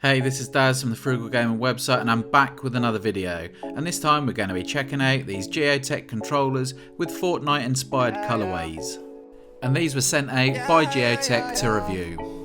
Hey, this is Daz from the Frugal Gamer website and I'm back with another video, and this time we're going to be checking out these Gioteck controllers with Fortnite inspired colourways. And these were sent out by Gioteck to review.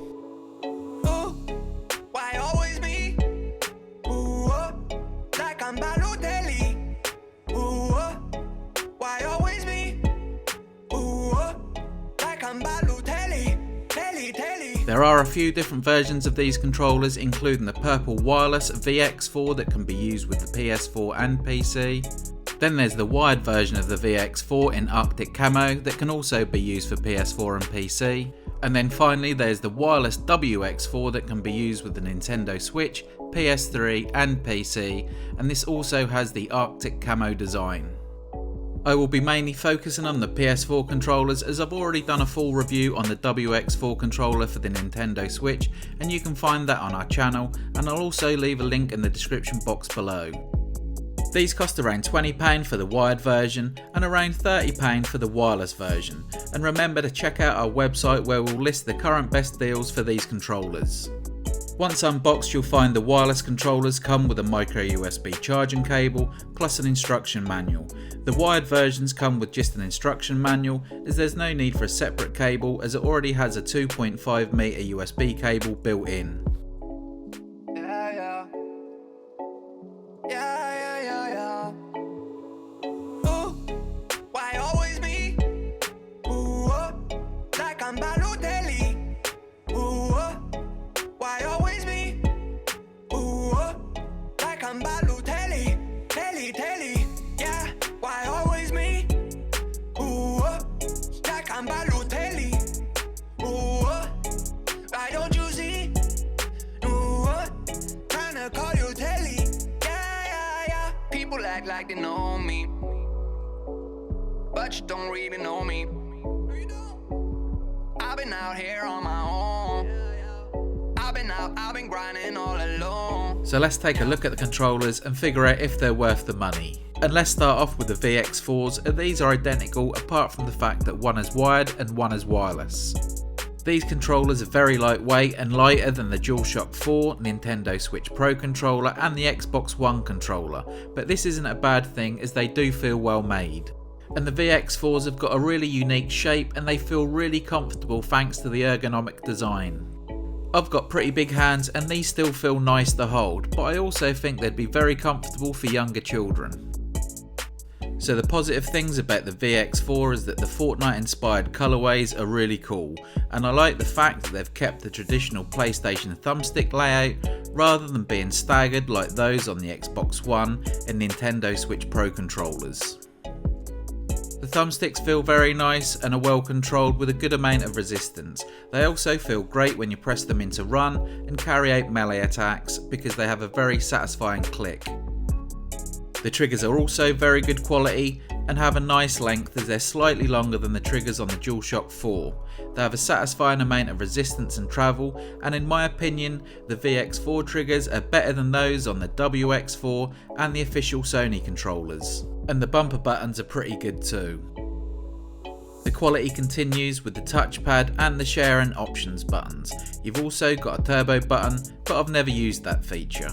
There are a few different versions of these controllers, including the purple wireless VX4 that can be used with the PS4 and PC. Then there's the wired version of the VX4 in Arctic Camo that can also be used for PS4 and PC. And then finally there's the wireless WX4 that can be used with the Nintendo Switch, PS3 and PC, and this also has the Arctic Camo design. I will be mainly focusing on the PS4 controllers, as I've already done a full review on the WX4 controller for the Nintendo Switch, and you can find that on our channel, and I'll also leave a link in the description box below. These cost around £20 for the wired version and around £30 for the wireless version, and remember to check out our website where we'll list the current best deals for these controllers. Once unboxed, you'll find the wireless controllers come with a micro USB charging cable plus an instruction manual. The wired versions come with just an instruction manual, as there's no need for a separate cable as it already has a 2.5 meter USB cable built in. Act like they know me, but you don't really know me. I've been out here on my own. I've been grinding all alone. So let's take a look at the controllers and figure out if they're worth the money. And let's start off with the VX4s, and these are identical apart from the fact that one is wired and one is wireless. These controllers are very lightweight and lighter than the DualShock 4, Nintendo Switch Pro controller and the Xbox One controller, but this isn't a bad thing as they do feel well made. And the VX4s have got a really unique shape and they feel really comfortable thanks to the ergonomic design. I've got pretty big hands and these still feel nice to hold, but I also think they'd be very comfortable for younger children. So the positive things about the VX4 is that the Fortnite inspired colourways are really cool, and I like the fact that they've kept the traditional PlayStation thumbstick layout rather than being staggered like those on the Xbox One and Nintendo Switch Pro controllers. The thumbsticks feel very nice and are well controlled with a good amount of resistance. They also feel great when you press them into run and carry out melee attacks because they have a very satisfying click. The triggers are also very good quality and have a nice length as they're slightly longer than the triggers on the DualShock 4. They have a satisfying amount of resistance and travel, and in my opinion the VX4 triggers are better than those on the WX4 and the official Sony controllers. And the bumper buttons are pretty good too. The quality continues with the touchpad and the share and options buttons. You've also got a turbo button, but I've never used that feature.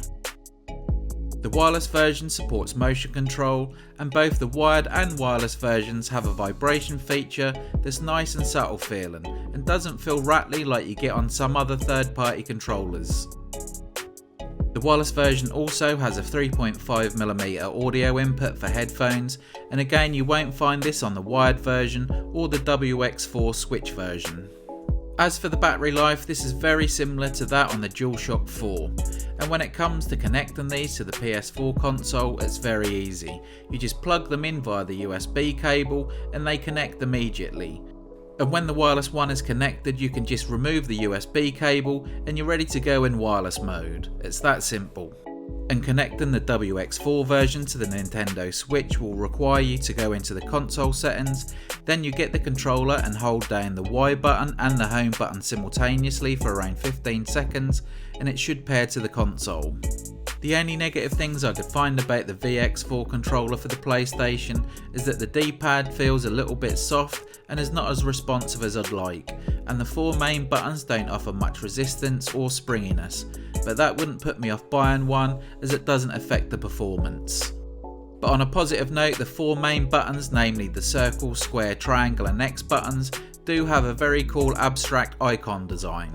The wireless version supports motion control, and both the wired and wireless versions have a vibration feature that's nice and subtle feeling and doesn't feel rattly like you get on some other third-party controllers. The wireless version also has a 3.5mm audio input for headphones, and again you won't find this on the wired version or the WX4 Switch version. As for the battery life, this is very similar to that on the DualShock 4. And when it comes to connecting these to the PS4 console, it's very easy. You just plug them in via the USB cable and they connect immediately. And when the wireless one is connected, you can just remove the USB cable and you're ready to go in wireless mode. It's that simple. And connecting the WX4 version to the Nintendo Switch will require you to go into the console settings, then you get the controller and hold down the Y button and the home button simultaneously for around 15 seconds and it should pair to the console. The only negative things I could find about the VX4 controller for the PlayStation is that the D-pad feels a little bit soft and is not as responsive as I'd like, and the four main buttons don't offer much resistance or springiness, but that wouldn't put me off buying one as it doesn't affect the performance. But on a positive note, the 4 main buttons, namely the circle, square, triangle and X buttons, do have a very cool abstract icon design.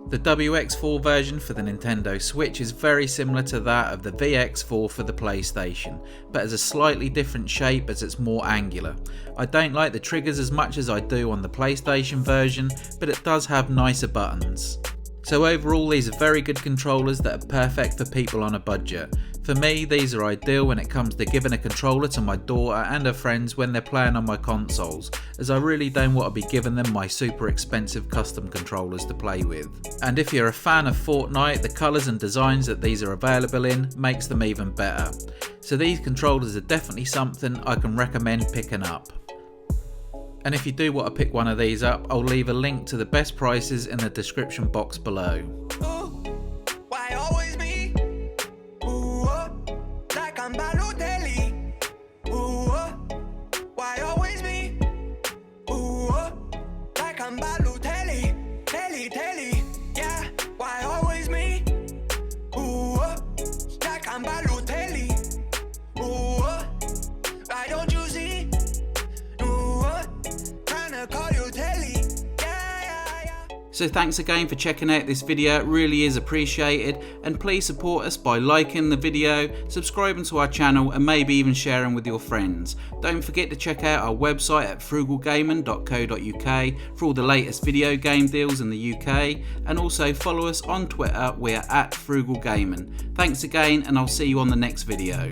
The WX4 version for the Nintendo Switch is very similar to that of the VX4 for the PlayStation, but has a slightly different shape as it's more angular. I don't like the triggers as much as I do on the PlayStation version, but it does have nicer buttons. So overall, these are very good controllers that are perfect for people on a budget. For me, these are ideal when it comes to giving a controller to my daughter and her friends when they're playing on my consoles, as I really don't want to be giving them my super expensive custom controllers to play with. And if you're a fan of Fortnite, the colours and designs that these are available in makes them even better. So these controllers are definitely something I can recommend picking up. And if you do want to pick one of these up, I'll leave a link to the best prices in the description box below. Why always me? Ooh, like I'm Balotelli. Ooh, why always me? Ooh, like I'm Balotelli. Telly, yeah. Why always me? Ooh, like I'm Balotelli. Ooh, why don't you see? Call you Telly. Yeah. So thanks again for checking out this video, it really is appreciated, and please support us by liking the video, subscribing to our channel and maybe even sharing with your friends. Don't forget to check out our website at frugalgaming.co.uk for all the latest video game deals in the UK, and also follow us on Twitter, we're at frugalgaming. Thanks again and I'll see you on the next video.